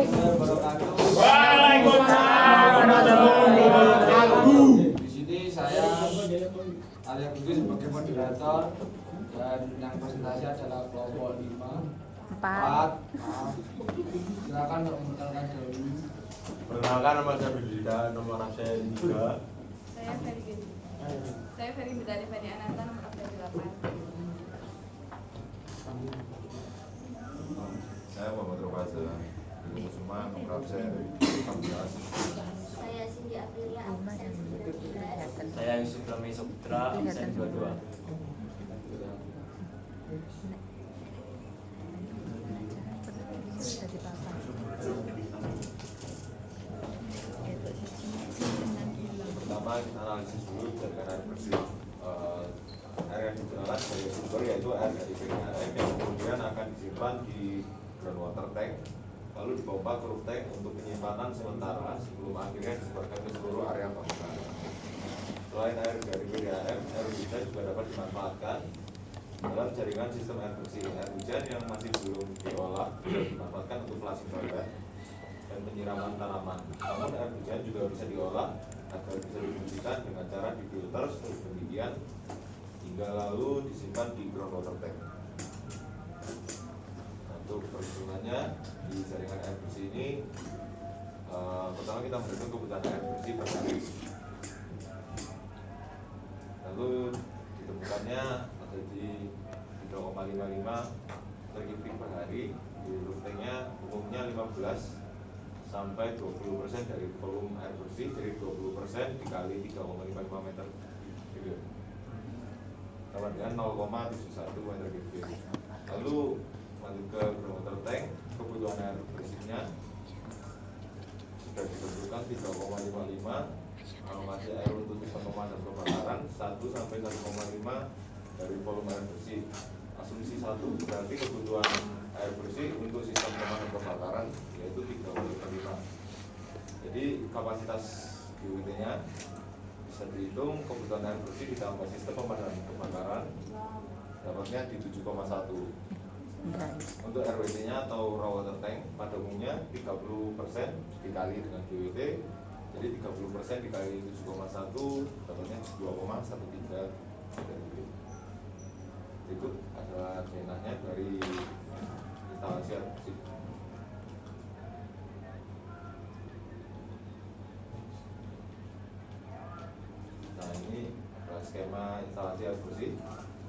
Waalaikumsalam warahmatullahi wabarakatuh. Di sini saya Arya Budi sebagai moderator dan yang presentasi adalah kelompok 4. Silakan untuk memperkenalkan diri. Perkenalkan, nama saya Bidida, nomor absen 3. Saya Ferry Bidari Feni Ananta, nomor absen 8. Saya Muhammad Rofaza, Kusuma, nomor absen 14. Saya Cindy Aprilia, absen 19. Saya Yusuf Rami Saputra, absen 22. Pertama kita analisis dulu jaringan air bersih. Air yang digunakan sebagai sumber yaitu air dari PDAM yang kemudian akan disimpan di groundwater tank, lalu dipompa ke roof tank untuk penyimpanan sementara sebelum akhirnya disebarkan ke seluruh area bangunan. Selain air dari PDAM, air hujan juga dapat dimanfaatkan dalam jaringan sistem air bersih. Air hujan yang masih belum diolah dimanfaatkan untuk flushing toilet dan penyiraman tanaman. Namun air hujan juga bisa diolah agar bisa difungsikan dengan cara difilter seperti demikian hingga lalu disimpan di groundwater tank. Untuk perhitungannya di jaringan air bersih ini, pertama kita menghitung kebutuhan air bersih per hari. Lalu ditemukannya ada di 3,55 meter kubik per hari. Di roof tanknya umumnya 15 sampai 20% dari volume air bersih, jadi 20% dikali 3,55 meter kubik sama dengan 0,71 meter kubik. Lalu lanjut ke groundwater tank, kebutuhan air bersihnya sudah ditentukan 3,55, alokasi air untuk sistem pemadam kebakaran 1 sampai 1,5 dari volume air bersih. Asumsi 1 berarti kebutuhan air bersih untuk sistem pemadam kebakaran yaitu 3,5. Jadi kapasitas GWT-nya bisa dihitung, kebutuhan air bersih ditambah sistem pemadam kebakaran dapatnya di 7,1. Untuk RWT-nya atau raw water tank pada umumnya 30% dikali dengan GWT, jadi 30% dikali 7,1 dapatnya 2,13. Berikut adalah drainasnya dari instalasi air bersih. Nah, ini adalah skema instalasi air bersih.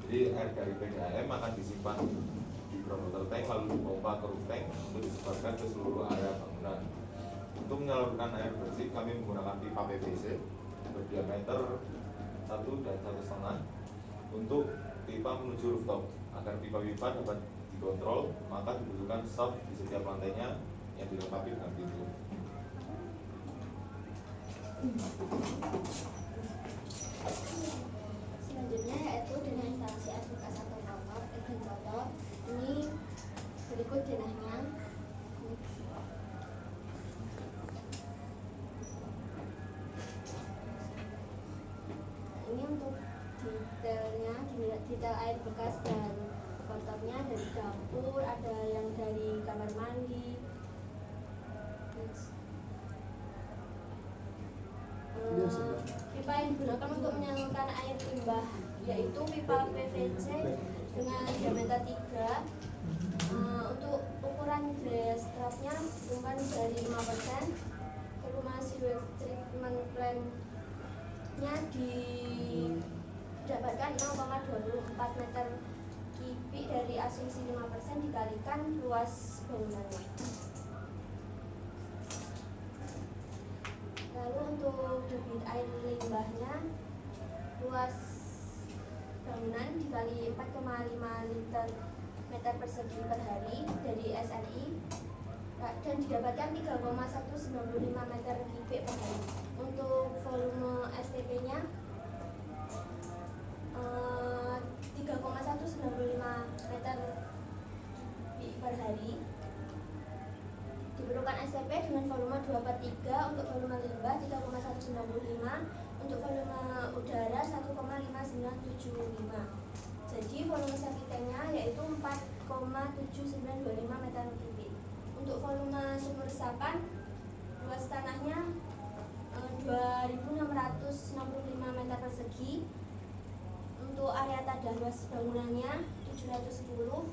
Jadi air dari PDAM akan disimpan di groundwater tank lalu dipompa ke roof tank untuk disebarkan ke seluruh area bangunan. Untuk menyalurkan air bersih kami menggunakan pipa PVC berdiameter 1 dan 1,5 untuk pipa menuju rooftop. Agar pipa-pipa dapat dikontrol, maka dibutuhkan shaft di setiap lantainya yang dilengkapi dengan pintu. Selanjutnya yaitu dengan instalasi air bekas atau kotor, kotor. Ini berikut denahnya. Ini untuk detailnya, detail air bekas dan kotornya dari dapur, ada yang dari kamar mandi. Pipa yang digunakan untuk menyalurkan air limbah yaitu pipa PVC dengan diameter 3. Untuk ukuran dry strapnya bukan dari 5%. Volume sewage treatment plant-nya didapatkan 0,24 meter kubik dari asumsi 5% dikalikan luas bangunannya. Lalu untuk debit air limbahnya, luas bangunan dikali 4,5 liter meter persegi per hari dari SNI dan didapatkan 3,195 meter kubik per hari. Untuk volume STP-nya 3,195 meter kubik per hari. Diperlukan STP dengan volume 2/3, untuk volume limbah 3,195, untuk volume udara 1,5975. Jadi volume septic tanknya yaitu 4,7925 meter kubik. Untuk volume sumber resapan, luas tanahnya 2.665 meter persegi. Untuk area tanah luas bangunannya 710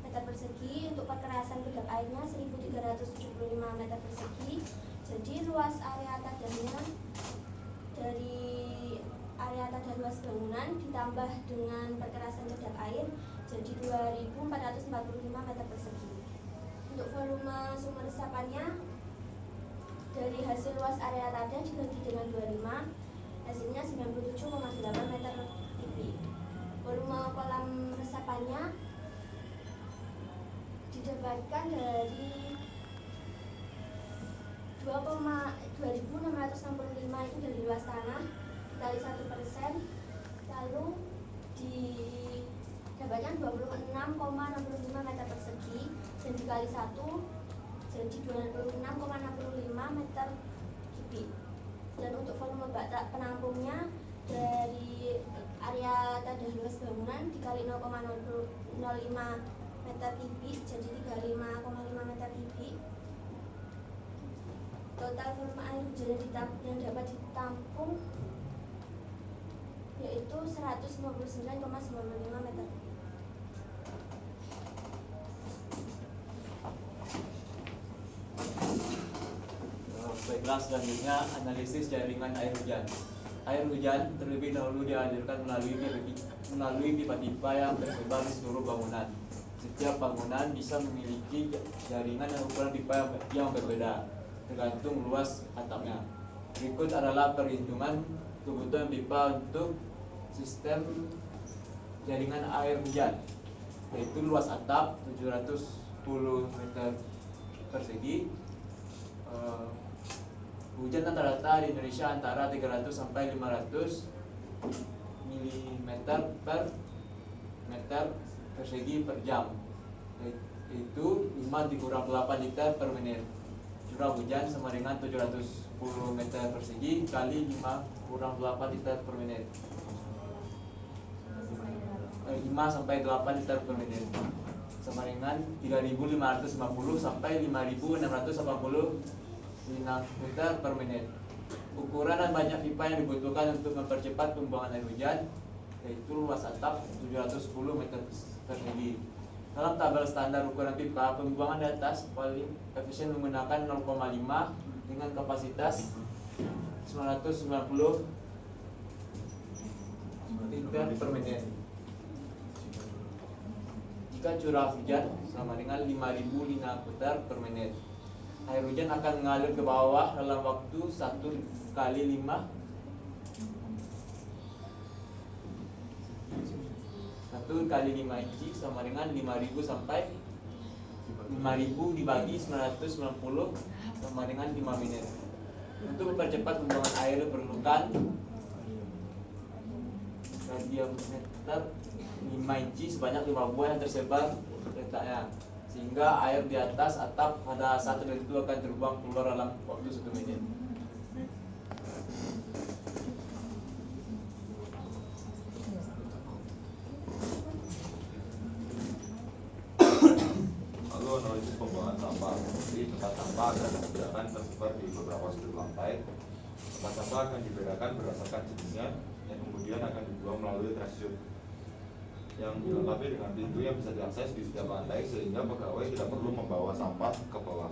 meter persegi. Untuk perkerasan kedap airnya 1.375 meter persegi. Jadi luas area tadahnya dari area tadah luas bangunan ditambah dengan perkerasan kedap air jadi 2.445 meter persegi. Untuk volume sumber resapannya dari hasil luas area tadah dibagi dengan 25, hasilnya 97,8 meter kubik. Volume kolam resapannya didapatkan dari 2.2665 itu dari luas tanah dikali 1%, lalu didapatkan 26,65 meter persegi dan dikali 1 jadi 26,65 meter kubik. Dan untuk volume bak penampungnya dari area tadah luas bangunan dikali 0,05 meter kubik jadi 35,5 meter kubik. Total volume air hujan yang dapat ditampung yaitu 159,95 meter. Baiklah, selanjutnya analisis jaringan air hujan. Air hujan terlebih dahulu dialirkan melalui pipa-pipa yang tersebar di seluruh bangunan. Setiap bangunan bisa memiliki jaringan dan ukuran pipa yang berbeda, tergantung luas atapnya. Berikut adalah perhitungan kebutuhan pipa untuk sistem jaringan air hujan, yaitu luas atap 710 meter persegi. Hujan rata-rata di Indonesia antara 300 sampai 500 mm per meter persegi per jam, yaitu 5 dikurang 8 liter per menit. Curah hujan sama dengan 710 meter persegi kali 5 kurang 8 liter per menit. 5 sampai 8 liter per menit sama dengan 3.550 sampai 5.680 liter per menit. Ukuran dan banyak pipa yang dibutuhkan untuk mempercepat pembuangan air hujan, yaitu luas atap 710 meter persegi. Dalam tabel standar ukuran pipa, pembuangan di atas paling efisien menggunakan 0,5 dengan kapasitas 990 liter per menit. Jika curah hujan sama dengan 5.000 liter per menit, air hujan akan mengalir ke bawah dalam waktu 1 kali 5 inci sama dengan 5.000 sampai 5.000 dibagi 990 sama dengan 5 menit. Untuk mempercepat pembuangan air diperlukan diameter 5 inci sebanyak 5 buah yang tersebar letaknya, sehingga air di atas atap pada saat tertentu akan terbuang keluar dalam waktu 1 menit. Lalu analisis pembuangan sampah. Di tempat sampah akan disediakan tersebar di beberapa sudut lantai. Tempat sampah akan dibedakan berdasarkan jenisnya, yang kemudian akan dibuang melalui trashchute yang dilengkapi dengan pintu yang bisa diakses di setiap lantai sehingga pegawai tidak perlu membawa sampah ke bawah.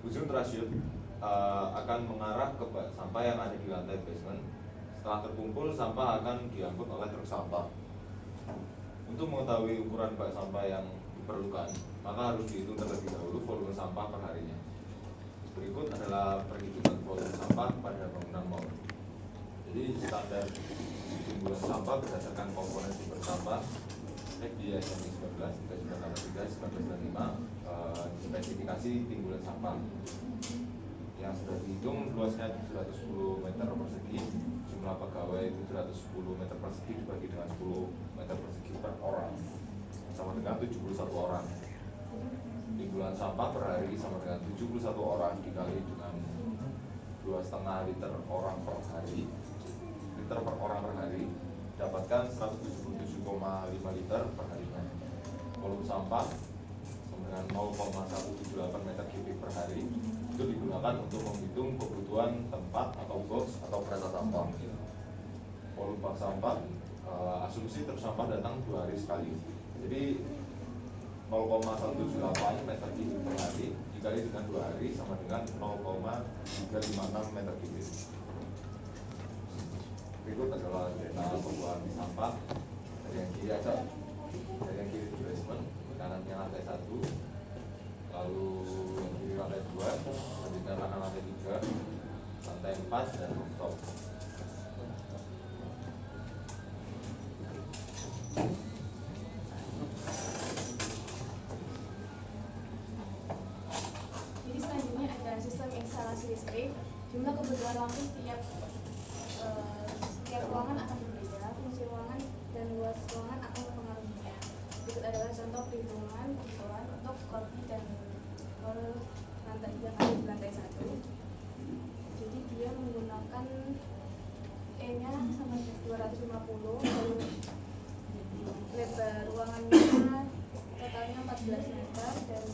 Ujung trashchute akan mengarah ke bak sampah yang ada di lantai basement. Setelah terkumpul, sampah akan diangkut oleh truk sampah. Untuk mengetahui ukuran bak sampah yang diperlukan, maka harus dihitung terlebih dahulu volume sampah per harinya. Berikut adalah perhitungan volume sampah pada bangunan mall. Jadi standar timbulan sampah berdasarkan komponen sumber sampah di SMI 19, spesifikasi timbulan sampah yang sudah dihitung luasnya 710 meter persegi, jumlah pegawai 710 meter persegi dibagi dengan 10 meter persegi per orang sama dengan 71 orang. Timbulan sampah per hari sama dengan 71 orang dikali dengan 2,5 liter orang per hari, liter per orang per hari, dapatkan 177,5 liter per harinya. Volume sampah sama dengan 0,178 meter kubik per hari itu digunakan untuk menghitung kebutuhan tempat atau box atau kereta sampah. Volume bak sampah, asumsi truk sampah datang 2 hari sekali. Jadi 0,178 meter kubik per hari dikali dengan 2 hari sama dengan 0,356 meter kubik. Berikut adalah data pembuangan sampah dari yang kiri aja, dari yang kiri di basement, kanannya lantai 1, lalu yang kiri lantai 2, selanjutnya kanan lantai 3, lantai 4 dan rooftop. Jadi selanjutnya ada sistem instalasi listrik. Jumlah kebutuhan lampu setiap ruangan akan berbeda. Fungsi ruangan dan luas ruangan akan mempengaruhinya. Berikut adalah contoh perhitungan kebutuhan untuk lobby dan lantai yang ada di lantai 1. Jadi dia menggunakan E-nya sama 250, lalu lebar ruangannya totalnya 14 meter dan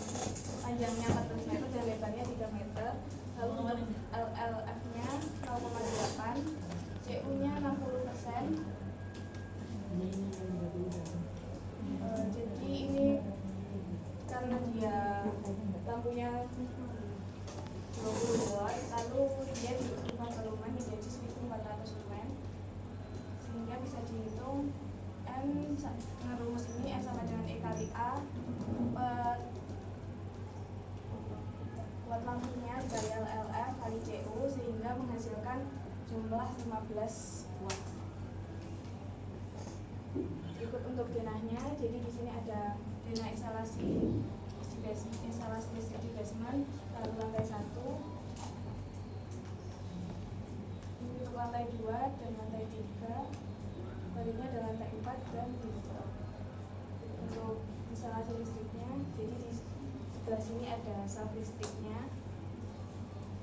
panjangnya 14 meter dan lebarnya 3 meter. Lalu untuk LLF-nya 0,8, CU-nya 60%. Jadi ini karena dia lampunya 20 watt, lalu dia diubah volume menjadi 1400 lumen, sehingga bisa dihitung N dengan rumus ini N sama dengan E kali A per watt lampunya dikali LLF kali CU, sehingga menghasilkan jumlah 15 watt. Berikut untuk denahnya. Jadi di sini ada denah instalasi listrik di basement, lalu lantai 1, ini untuk lantai 2 dan lantai 3, barunya ada lantai 4 dan rooftop. Untuk instalasi listriknya, jadi di sebelah sini ada sub listriknya,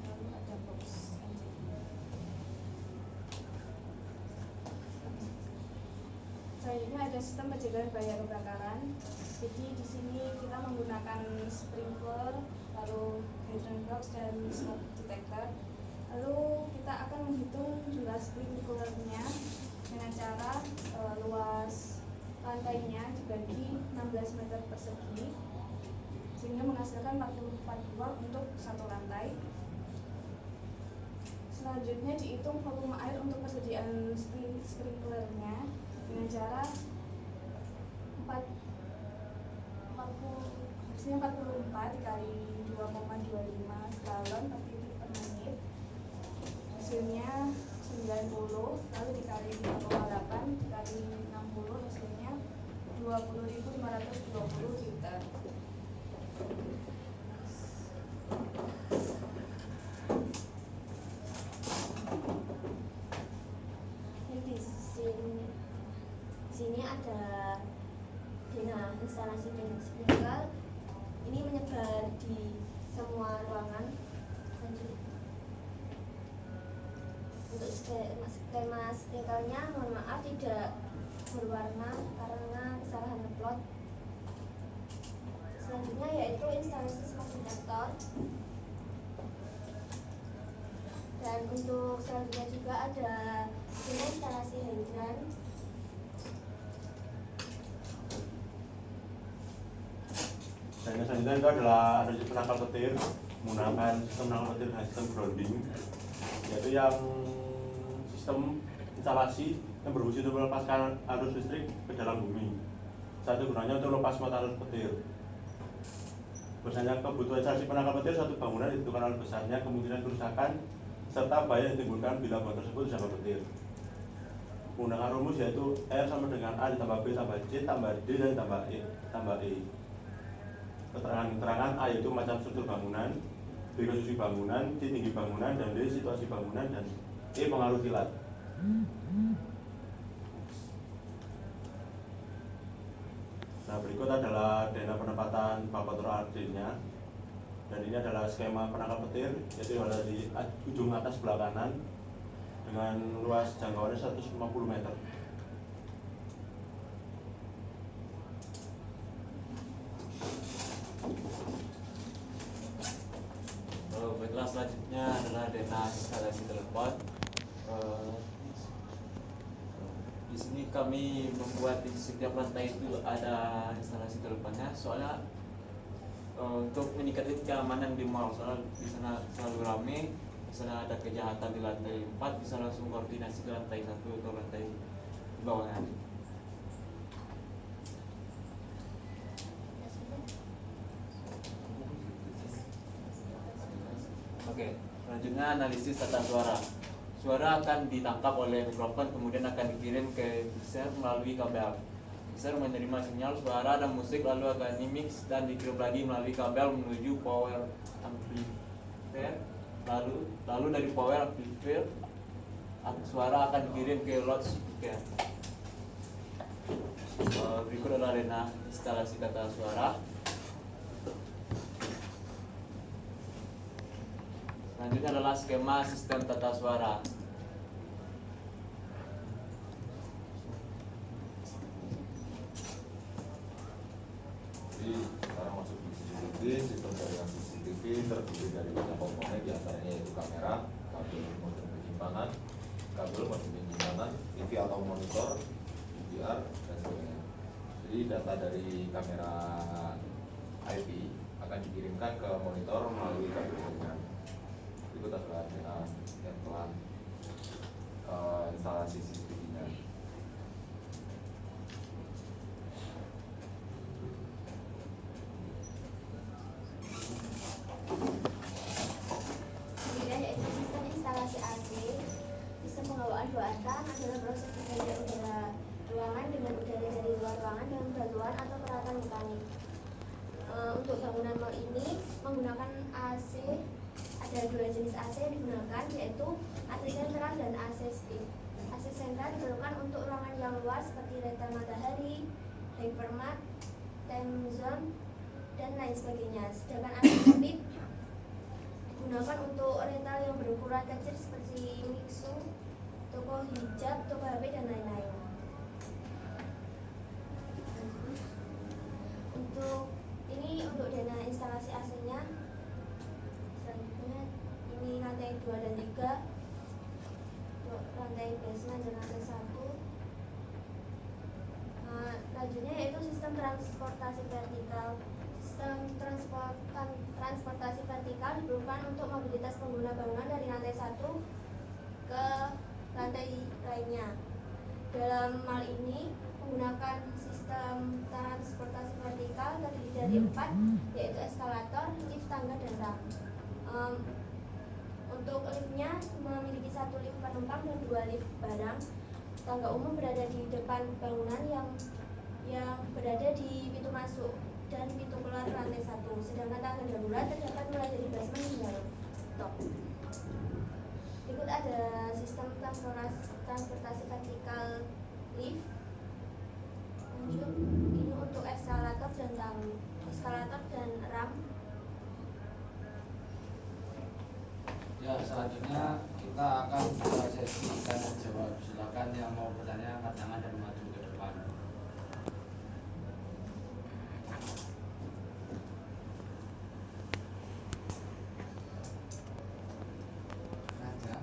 lalu ada box engine. Selanjutnya ada sistem pencegahan bahaya kebakaran. Jadi di sini kita menggunakan sprinkler, lalu hydrant box dan smoke detector. Lalu kita akan menghitung jumlah sprinklernya dengan cara luas lantainya dibagi 16 meter persegi, sehingga menghasilkan 44 watt untuk satu lantai. Selanjutnya dihitung volume air untuk persediaan sprinklernya dengan cara 44 dikali 2,25 galon per titik per menit, hasilnya 90, lalu dikali 5,8 dikali 60, hasilnya 20.520 liter. Di sini ada denah instalasi sprinkler. Ini menyebar di semua ruangan. Lanjut. Untuk skema sprinklernya, mohon maaf tidak berwarna karena kesalahan upload. Selanjutnya yaitu instalasi smoke detector. Dan untuk selanjutnya juga ada ini instalasi hydrant. Dan yang selanjutnya itu adalah analisis penangkal petir menggunakan sistem penangkal petir dan sistem grounding, yaitu yang sistem instalasi yang berfungsi untuk melepaskan arus listrik ke dalam bumi. Satu gunanya untuk melepas mata arus petir. Biasanya kebutuhan instalasi penangkal petir suatu bangunan ditentukan oleh besarnya kemungkinan kerusakan serta bahaya yang ditimbulkan bila bangunan tersebut tersambar petir. Menggunakan rumus yaitu R sama dengan A ditambah B tambah C tambah D dan tambah E. Keterangan A yaitu macam struktur bangunan, B konstruksi bangunan, C tinggi bangunan, dan D situasi bangunan, dan E pengaruh kilat. Nah, berikut adalah dana penempatan balkotor ardennya. Dan ini adalah skema penangkal petir, yaitu ada di ujung atas sebelah kanan dengan luas jangkauannya 150 meter. Di sini kami membuat di setiap lantai itu ada instalasi teleponnya, soalnya untuk meningkatkan keamanan di mall. Soalnya di sana selalu ramai, di sana ada kejahatan di lantai 4, bisa langsung koordinasi ke lantai 1 atau lantai di bawahnya. Oke, selanjutnya analisis tata suara. Suara akan ditangkap oleh mikrofon, kemudian akan dikirim ke mixer melalui kabel. Mixer menerima sinyal suara dan musik, lalu akan dimix dan dikirim lagi melalui kabel menuju power amplifier. Lalu dari power amplifier suara akan dikirim ke loudspeaker. Berikut adalah arena instalasi tata suara. Selanjutnya adalah skema sistem tata suara. Jadi sekarang masuk di CCTV. Sistem jaringan CCTV terdiri dari banyak komponen, diantaranya yaitu kamera, kabel modem penyimpanan, TV atau monitor, DVR, dan sebagainya. Jadi data dari kamera IP akan dikirimkan ke monitor melalui kabel jaringan. Berikut adalah yang telah instalasi CCTV-nya. Kemudian yaitu sistem instalasi AC. Sistem pengawaan dua artan adalah proses pergantian udara ruangan dengan udara dari luar ruangan dengan bantuan atau peralatan mekanik. Untuk bangunan mall ini menggunakan AC. Ada dua jenis AC yang digunakan, yaitu AC sentral dan AC split. AC sentral diperlukan untuk ruangan yang luas seperti rental matahari, hypermart, time zone, dan lain sebagainya. Sedangkan AC split digunakan untuk rental yang berukuran kecil seperti mixu, toko hijab, toko HP, dan lain-lain. Untuk dana instalasi AC-nya, selanjutnya ini lantai 2 dan 3, lantai basement dan lantai 1. Selanjutnya yaitu sistem transportasi vertikal. Sistem transportasi vertikal diperlukan untuk mobilitas pengguna bangunan dari lantai 1 ke lantai lainnya. Dalam hal ini menggunakan sistem transportasi vertikal terdiri dari 4, yaitu eskalator, lift, tangga, dan ram. Untuk liftnya memiliki 1 lift penumpang dan 2 lift barang. Tangga umum berada di depan bangunan yang berada di pintu masuk dan pintu keluar lantai 1. Sedangkan tangga darurat terdapat mulai dari basement hingga top. Berikut ada sistem transportasi vertikal lift. Lanjut, ini untuk eskalator dan ram. Ya, selanjutnya kita akan buka sesi tanya jawab. Silakan yang mau bertanya angkat tangan dan maju ke depan. Raja.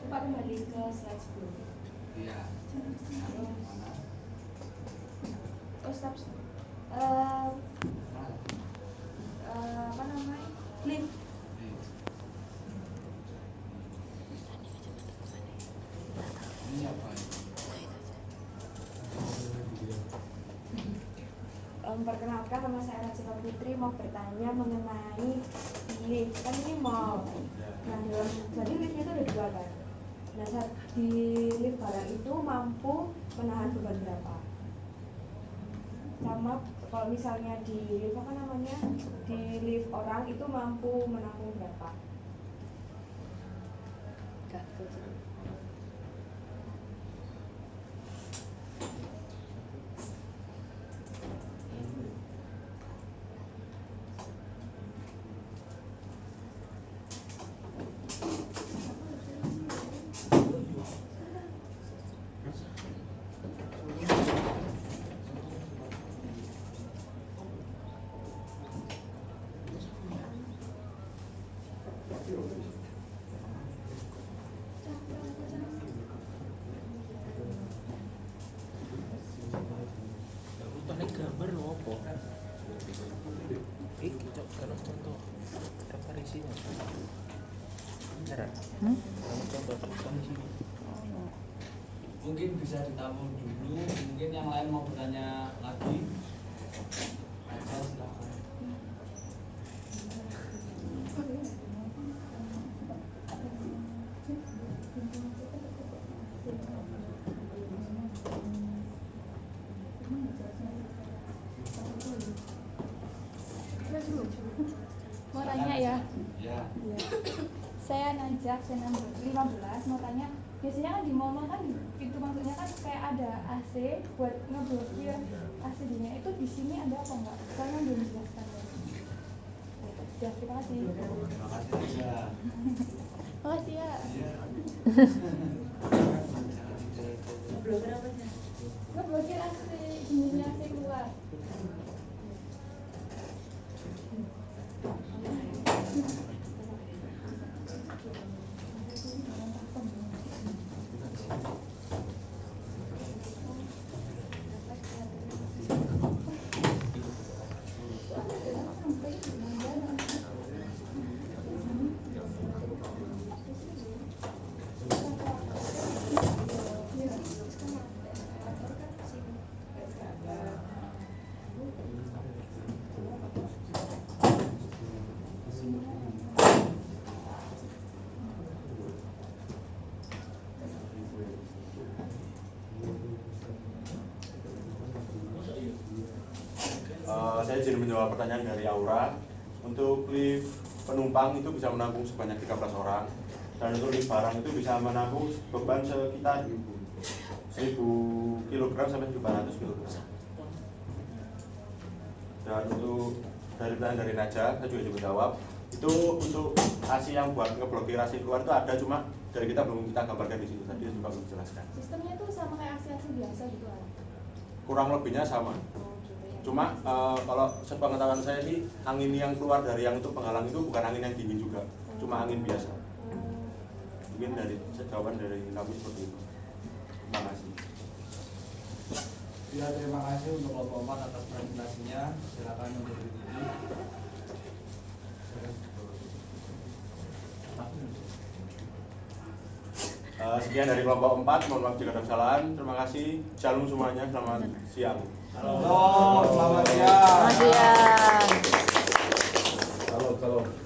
Coba kembali ke slide sebelumnya. Iya. Oh, stop. Apa namanya? Lift. Ini apa ini? Perkenalkan, nama saya Rajita Putri, mau bertanya mengenai lift. Kan ini mall. Nah, jadi liftnya itu ada 2 kan. Nah, saat di lift barang itu mampu menahan beban berapa? Sama kalau misalnya di lift apa namanya, di lift orang itu mampu menampung berapa? gambar lo apa? Iki cok kalau contoh referensinya. Cara. Kalau contoh referensinya. Mungkin bisa ditampung dulu, mungkin yang lain mau bertanya lagi. Aja silakan. Mau tanya ya? Ya. Saya Najak, saya 15, mau tanya, biasanya kan di mall kan itu maksudnya kan kayak ada AC buat ngeblokir AC nya, itu di sini ada apa enggak? Karena belum dijelaskan. Ya, terima kasih. Terima kasih aja. Makasih ya. Ngeblokir AC, jenisnya AC keluar. Saya izin menjawab pertanyaan dari Aura. Untuk lift penumpang itu bisa menampung sebanyak 13 orang, dan untuk lift barang itu bisa menampung beban sekitar 1000 kg sampai 1400 kg. Dan untuk dari pertanyaan dari Naja, saya juga coba jawab. Itu untuk AC yang buat ngeblokir AC keluar itu ada, cuma dari kita belum kita gambarkan di situ. Tadi juga belum dijelaskan. Sistemnya itu sama kayak AC biasa gitu kan? Kurang lebihnya sama. Cuma kalau sepengetahuan saya sih, angin yang keluar dari yang untuk penghalang itu bukan angin yang dingin juga, cuma angin biasa. Mungkin dari jawaban dari kami seperti itu. Terima kasih. Ya, terima kasih untuk kelompok 4 atas presentasinya. Silakan untuk berdiri. Sekian dari kelompok 4, mohon maaf jika ada kesalahan. Terima kasih. Shalom semuanya, selamat siang. Halo, selamat siang. Selamat siang. Salam.